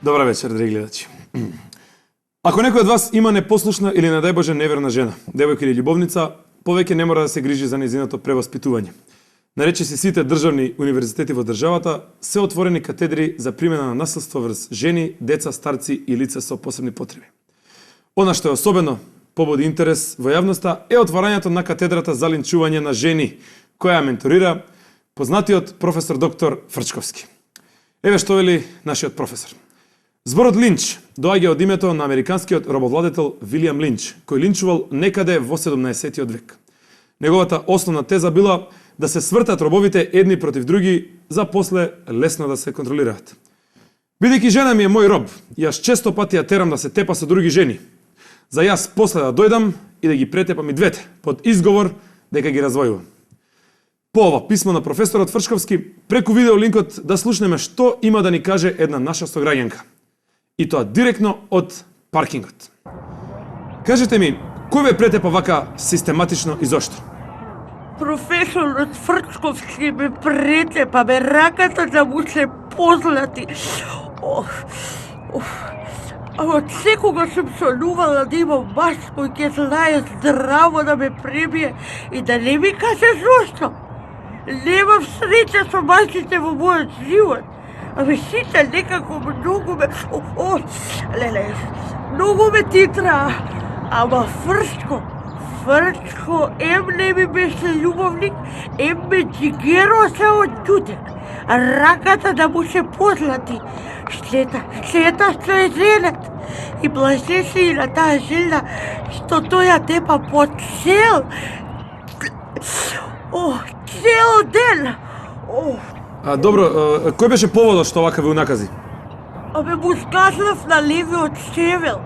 Добра вечер, драги гледачи. Ако некој од вас има непослушна или не дај Боже неверна жена, девојка или љубовница, повеќе не мора да се грижи за нејзиното превоспитување. Нарече се сите државни универзитети во државата се отворени катедри за примена на насилство врз жени, деца, старци и лица со посебни потреби. Она што е особено побуди интерес во јавноста е отварањето на катедрата за линчување на жени, која менторира познатиот професор доктор Фрчковски. Еве што вели нашиот професор. Зборот линч доаѓа од името на американскиот робовладетел Вилијам Линч, кој линчувал некаде во 17 век. Неговата основна теза била да се свртат робовите едни против други, за после лесно да се контролираат. Бидејќи жена ми е мој роб, јас често пати ја терам да се тепа со други жени. За јас после да дојдам и да ги претепам и двете, под изговор дека ги раздвојувам. По ова писмо на професорот Фрчковски, преку видеолинкот да слушнеме што има да ни каже една наша сограѓанка. И тоа директно од паркингот. Кажете ми, кој ве претепа вака систематично и зошто? Професорот Фрчковски ме претепа, раката да му се позлати. А од секога сум сонувала да имам маж кој ќе знае здраво да ме пребие и да не ми каже зошто. Немам среќа со мажите во мојот живот. Абе сите некако многу ме... многу ме титра. Ама Фрчко, ем не ми беше љубовник, ем ме джигеро се од ѓутек. Раката да му се позлати. Шлета што е женат. И блаже се и на таа жена, што тој ја тепа по цел ден. Добро, кој беше поводот што вака ве унакази? Абе му скаснав на левиот стебел.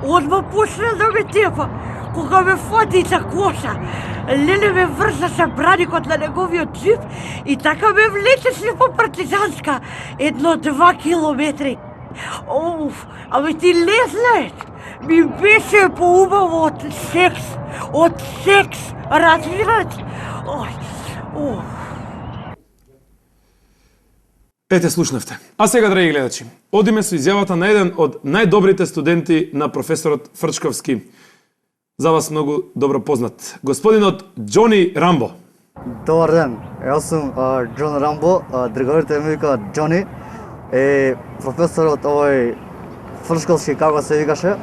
Одма почна да ме тепа. Кога ме фати за коса, леле ме врза со браникот на неговиот джип и така ме влечеше по партизанска 1-2 километри. Абе ти не знаеш, ми беше поубаво од секс, разбираш? Ете, слушнавте. А сега, драги гледачи, одиме со изјавата на еден од најдобрите студенти на професорот Фрчковски. За вас многу добро познат. Господинот Џони Рамбо. Добар ден, јас сум Џон Рамбо, другарите ми викаат Џони. Професорот овој Фрчковски, како се викаше,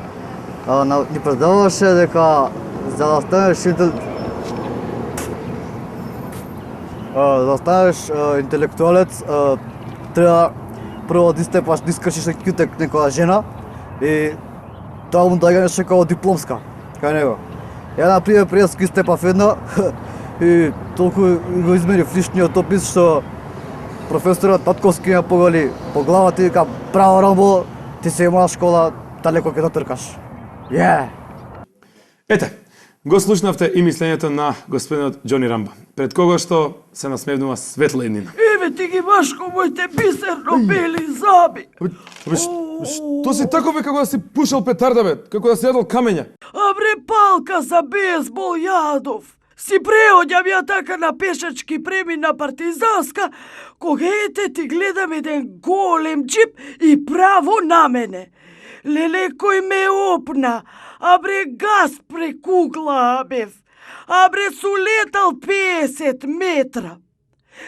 ни предаваше дека за да станеш интелектуалец, треба прво да истепаш, да искршиш на ќутек некоја жена и тоа му даѓа нешто како дипломска кај него. Ја например пријаски истепав една и толку го измерив личниот опис што професорот Татковски ја поголи по главата и вика браво Рамбо, ти се имаш школа, далеко ќе дотркаш. Ете, го слушнавте и мислењето на господинот Џони Рамбо, пред кого што се насмевнува светла еднина. Еве ти ги Машко моите бисерно бели заби. Што си таков бе како да си пушал петарда бе, како да си јадол камења? Абре палка за бейсбол јадов. Си преоѓам ја така на пешачки премин на партизанска, кога ете ти гледам еден голем джип и право на мене. Леле кој ме опна, абре газ прекугла бев, абре сулетал 50 метра.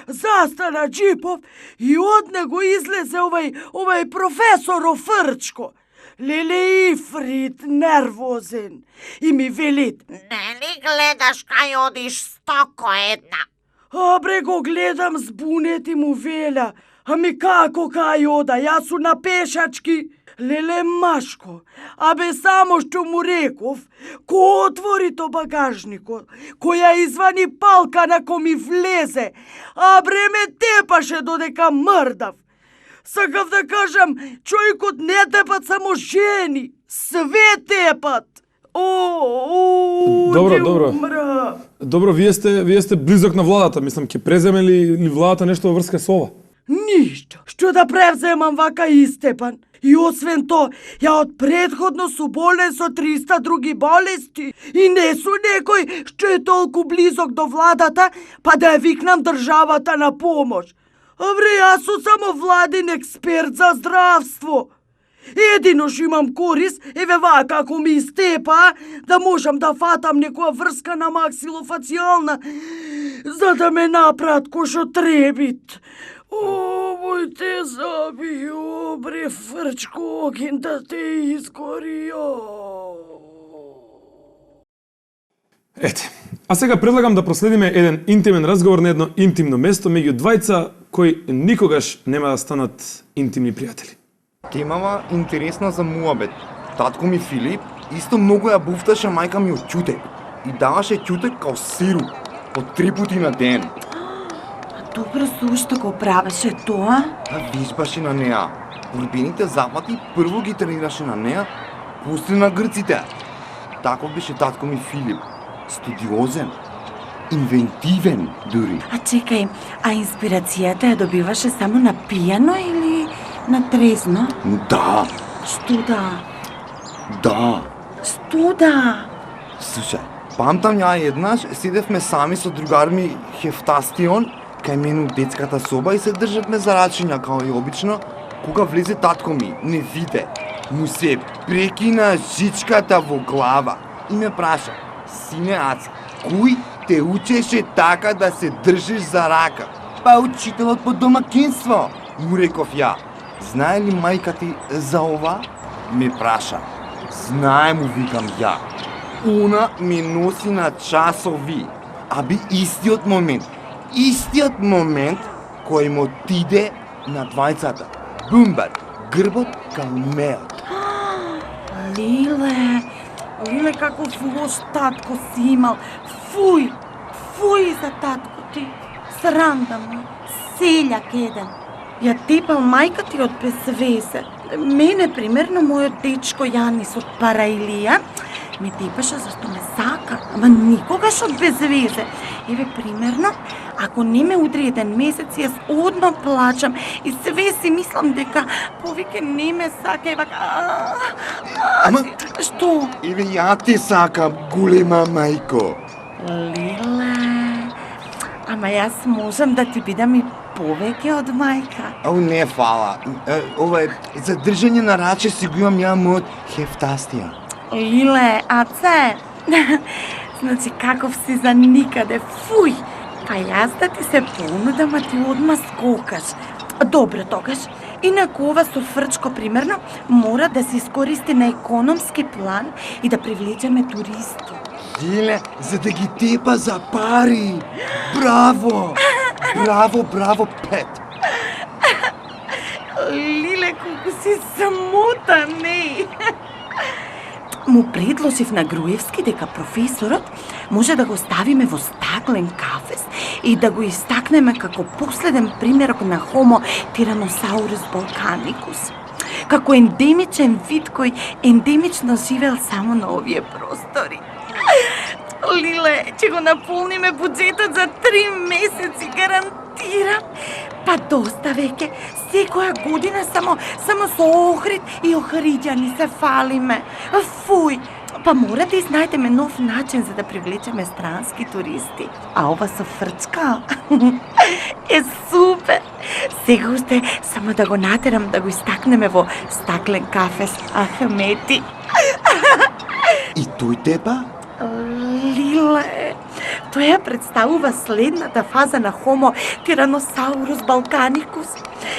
Застана джипов и од него излезе овај професоров Фрчко. Леле ифрит нервозен и ми вели: Нели гледаш кај одиш стоко една? Абре го гледам збунет и му веля: Ами како кај ода, јас су на пешачки. Леле Машко, абе само што му реков, ко отвори то багажникот, која извани палка на ко ми влезе, абре ме тепаше додека мрдав. Сакав да кажам, човекот не тепат само жени, све тепат. Добро, вие сте близок на владата, мислам, ќе преземе ли владата нешто во врска со ова? Ништо, што да превземам вака истепан. И освен тоа, ја од предходно су болен со 300 други болести и не су некој што е толку близок до владата, па да ја викнам државата на помош. Абре, јас су само владин експерт за здравство. Едино што имам корис, еве вака ако ми истепа, да можам да фатам некоја врска на максилофацијална, за да ме направат кој што требит. О, моите заби, обре фрчко оген да те изгорио. Ете, а сега предлагам да проследиме еден интимен разговор на едно интимно место меѓу двајца кои никогаш нема да станат интимни пријатели. Темава интересна за муабет. Татко ми Филип исто многу ја буфташе мајка ми од ќутек и даваше ќутек као сируп по 3 пати на ден. Добро зошто го правеше тоа? А вижбаше на неа. Борбените запати прво ги тренираше на неа, после на грците. Таков беше татко ми Филип. Студиозен, инвентивен дури. А чекај, а инспирацијата ја добиваше само на пијано или на трезно? Да, Што да? да. Што да? Слушај, памтам ја еднаш седевме сами со другар ми Хефтастион кај мене у детската соба и се државме за рачиња као и обично, кога влезе татко ми, не виде, му се прекина жичката во глава и ме праша: "Сине Аца, кој те учеше така да се држиш за рака?" "Па учителот по домакинство," му реков ја. "Знае ли мајка ти за ова?" ме праша. "Знае," му викам ја. "Она ме носи на часови, а би истиот момент кој му отиде на двајцата. Бумбар, грбот као меот." Лиле, како лош татко си имал. Фуј за татко ти. Срам да му, селјак еден. Ја тепал мајка ти од безвезе. Мене, примерно, мојот дечко Јанис од Параилија ме тепаше зашто ме сака, ама никогаш од безвезе. Еве, примерно, ако не ме удри еден месец, јас одма плачам и све си мислам дека повеќе не ме сака и вака. Ама- Што? Еве ја те сакам, голема мајко. Лиле, ама јас можам да ти бидам и повеќе од мајка. Ау, не, фала. Ова е за држање на раче си го имам ја мојот Хефтастија. Лиле, аце, значи каков си за никаде, фуј, па јас да ти се понудам, а ти одма скокаш. Добро тогаш, инаку ова со фрчко, примерно, мора да се искористи на економски план и да привлечеме туристи. Лиле, за да ги тепа за пари. Браво! Браво, Пет. Лиле, колку си самотан, не? Му предложив на Груевски дека професорот може да го ставиме во стаклен кафес и да го истакнеме како последен примерок на Homo Tyrannosaurus balkanicus, како ендемичен вид кој ендемично живеел само на овие простори. Лиле, ќе го наполниме буџетот за 3 месеци, гарантирам. Па доста веќе, секоја година само со Охрид и Охриѓани се фалиме. Фуј, па мора да изнајдеме нов начин за да привлечеме странски туристи. А ова со фрчка е супер. Сега уште само да го натерам да го истакнеме во стаклен кафес Ахмети. И тој тепа? Лиле, тоа ја представува следната фаза на Homo Tyrannosaurus balkanicus.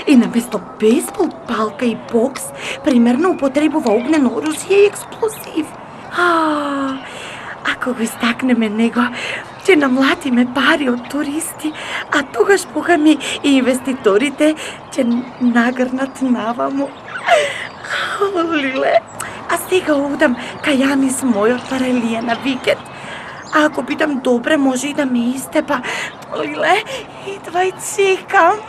И наместо бейсбол палка и бокс, примерно употребува огнено оружје и експлозив. Ако го истакнеме него, ќе намлатиме пари од туристи, а тогаш богами и инвеститорите ќе нагрнат наваму. Лиле, а сега одам кај Јанис мојот Параилија на викенд. А ако бидам добре, може и да ме истепа. Лиле, идвај, чекам.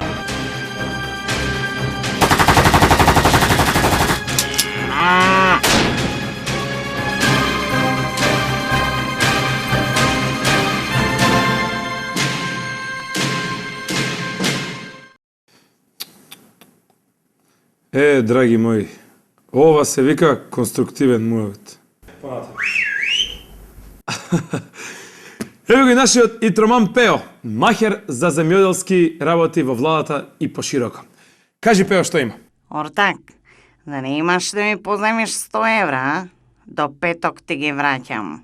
Драги мои, ова се вика конструктивен муавет. Ево го и нашиот итроман Пео, махер за земјоделски работи во владата и пошироко. Кажи, Пео, што има? Ортак, Да не имаш да ми позајмиш 100 евра, а? До петок ти ги враќам.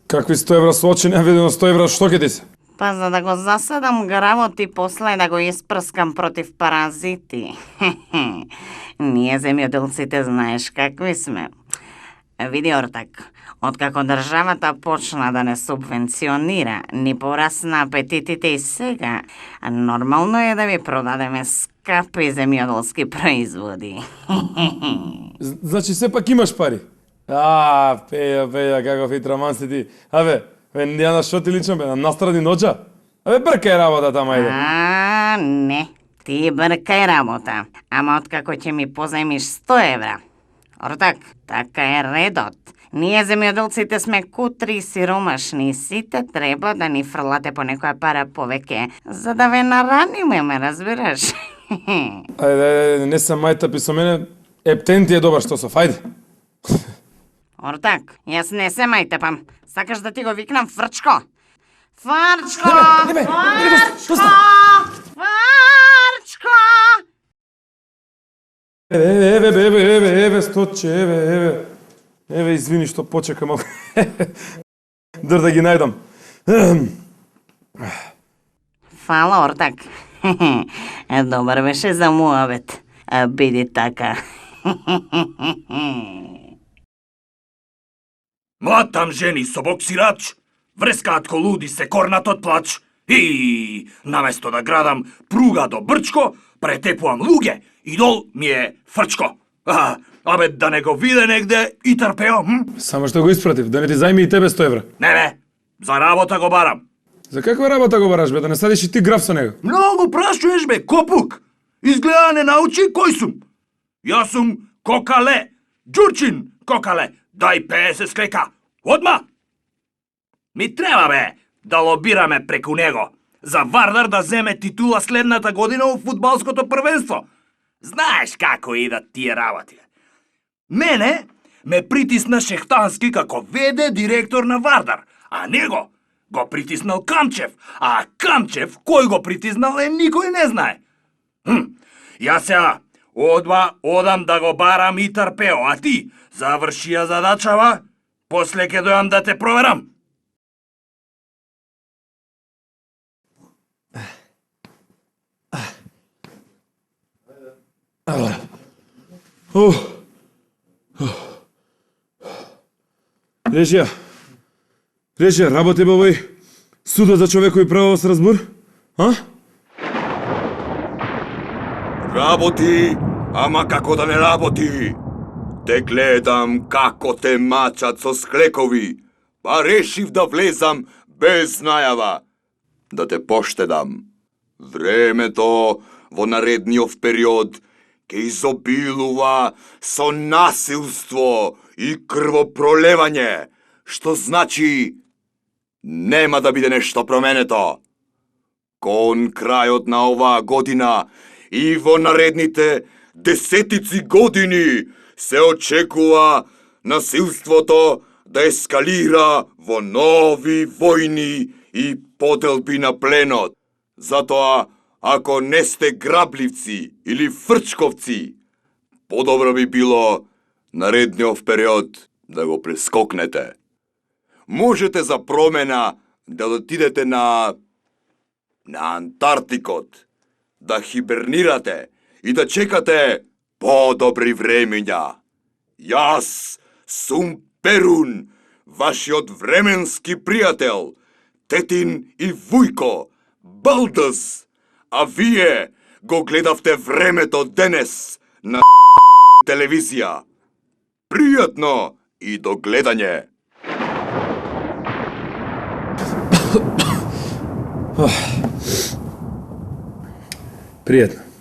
Какви 100 евра со очи невидено 100 евра, што ќе ти се? Па за да го засадам гравот и после да го испрскам против паразити. Ние земјоделците знаеш какви сме. Види, Ортак, откако државата почна да не субвенционира, ни порасна апетитите и сега, нормално е да ви продадеме скапи земјоделски производи. Значи сепак имаш пари. Пеја, каков и траман си ти. Ја на шо ти личам, бе, на настради ноча? Бркај работа тама, ајде. Не, ти бркај работа. Ама откако ќе ми позајмиш 100 евра. Ортак, така е редот. Ние земјоделците сме кутри и сиромашни и сите треба да ни фрлате по некоја пара повеќе, за да ве нараниме, ме разбираш? Ајде, не се мајтапи со мене. Ептен ти е добар што сов, ајде. Ортак, јас не се мајтепам. Сакаш да ти го викнам Фрчко? Фрчко! Фрчко! Фрчко! Еве, сточе, еве. Еве, извини што почека малку. Дар да ги најдам. Фала, Ортак. Добар беше за муавет. Биди така. Млатам жени со боксирач, врескаат ко луди се корнат од плач. И наместо да градам пруга до Брчко, претепувам луѓе и дол ми е Фрчко. Абе, да не го виде негде и трпео, Само што го испратив, да не ти зајми и тебе 100 евра. Не, за работа го барам. За каква работа го бараш, бе, да не садиш и ти граф со него? Многу прашуваш, бе, копук. Изгледа не научи кој сум. Јас сум Кокале, Ѓурчин Кокале. Дај 50 склека. Одма! Ми треба, бе, да лобираме преку него. За Вардар да земе титула следната година во фудбалското првенство. Знаеш како идат тие работи. Мене ме притисна Шехтански како веде директор на Вардар, а него го притиснал Камчев, а Камчев кој го притиснал никој не знае. Јас сега одам да го барам и трпео, а ти заврши ја задачава, после ќе дојам да те проверам. Режија, работи во овој судот за човекови права во Страсбур? Работи, ама како да не работи. Те гледам како те мачат со склекови, па решив да влезам без најава, да те поштедам. Времето во наредниот период ќе изобилува со насилство и крвопролевање, што значи нема да биде нешто променето. Кон крајот на оваа година и во наредните десетици години се очекува насилството да ескалира во нови војни и поделби на пленот. Затоа, ако не сте грабливци или фрчковци, подобро би било наредниот период да го прескокнете. Можете за промена да отидете на Антарктикот, да хибернирате и да чекате подобри времења. Јас сум Перун, вашиот временски пријател, Тетин и Вујко, Балдас, а вие го гледавте времето денес на телевизија. Пријатно и до гледање. Пријатно.